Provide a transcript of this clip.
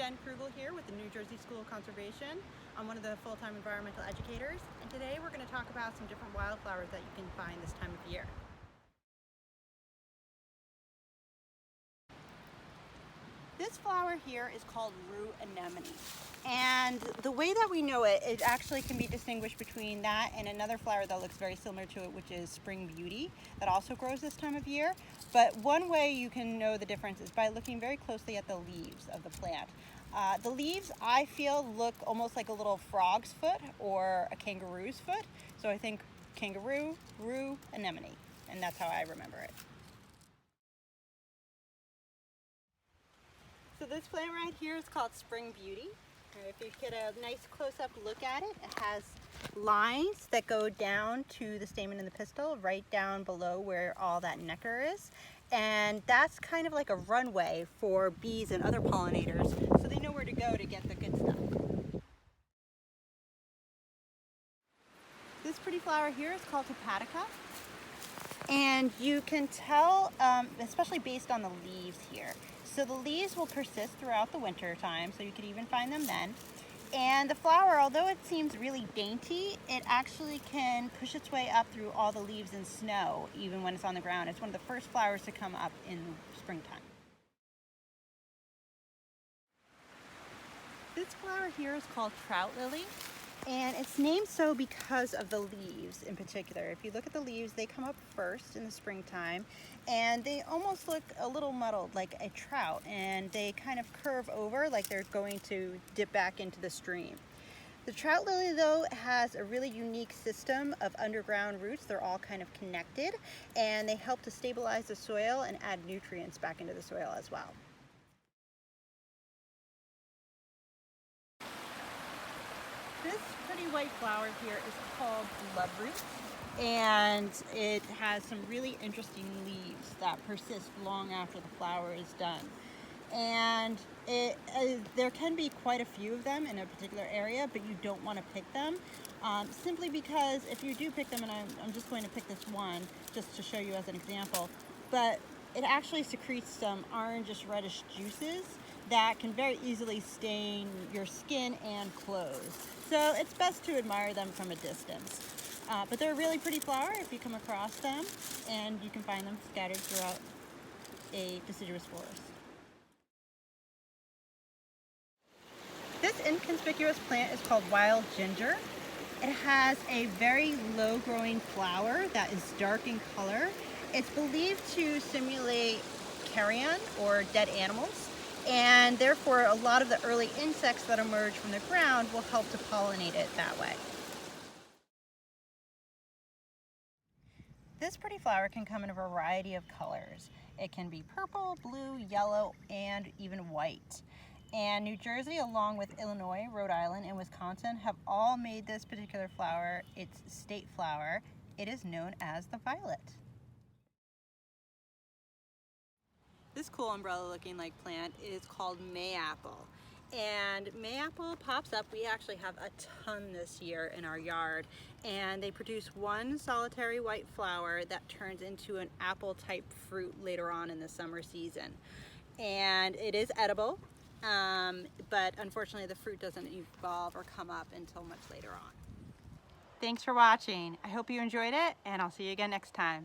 Jen Krugel here with the New Jersey School of Conservation. I'm one of the full-time environmental educators, and today we're going to talk about some different wildflowers that you can find this time of year. This flower here is called rue anemone, and the way that we know it, it actually can be distinguished between that and another flower that looks very similar to it, which is spring beauty, that also grows this time of year. But one way you can know the difference is by looking very closely at the leaves of the plant. The leaves, I feel, look almost like a little frog's foot or a kangaroo's foot. So I think kangaroo, rue, anemone, and that's how I remember it. So this plant right here is called Spring Beauty. If you get a nice close-up look at it, it has lines that go down to the stamen and the pistil, right down below where all that nectar is. And that's kind of like a runway for bees and other pollinators, so they know where to go to get the good stuff. This pretty flower here is called Hepatica. And you can tell, especially based on the leaves here. So the leaves will persist throughout the winter time, so you could even find them then. And the flower, although it seems really dainty, it actually can push its way up through all the leaves and snow, even when it's on the ground. It's one of the first flowers to come up in springtime. This flower here is called trout lily. And it's named so because of the leaves in particular. If you look at the leaves, they come up first in the springtime, and they almost look a little muddled like a trout, and they kind of curve over like they're going to dip back into the stream. The trout lily, though, has a really unique system of underground roots. They're all kind of connected, and they help to stabilize the soil and add nutrients back into the soil as well. This pretty white flower here is called bloodroot, and it has some really interesting leaves that persist long after the flower is done. And there can be quite a few of them in a particular area, but you don't want to pick them, simply because if you do pick them, and I'm just going to pick this one just to show you as an example, but it actually secretes some orangish reddish juices that can very easily stain your skin and clothes. So it's best to admire them from a distance. But they're a really pretty flower if you come across them, and you can find them scattered throughout a deciduous forest. This inconspicuous plant is called wild ginger. It has a very low-growing flower that is dark in color. It's believed to simulate carrion or dead animals, and therefore a lot of the early insects that emerge from the ground will help to pollinate it that way. This pretty flower can come in a variety of colors. It can be purple, blue, yellow, and even white. And New Jersey, along with Illinois, Rhode Island, and Wisconsin, have all made this particular flower its state flower. It is known as the violet. This cool umbrella looking like plant is called mayapple. And mayapple pops up, we actually have a ton this year in our yard, and they produce one solitary white flower that turns into an apple type fruit later on in the summer season. And it is edible, but unfortunately the fruit doesn't evolve or come up until much later on. Thanks for watching. I hope you enjoyed it, and I'll see you again next time.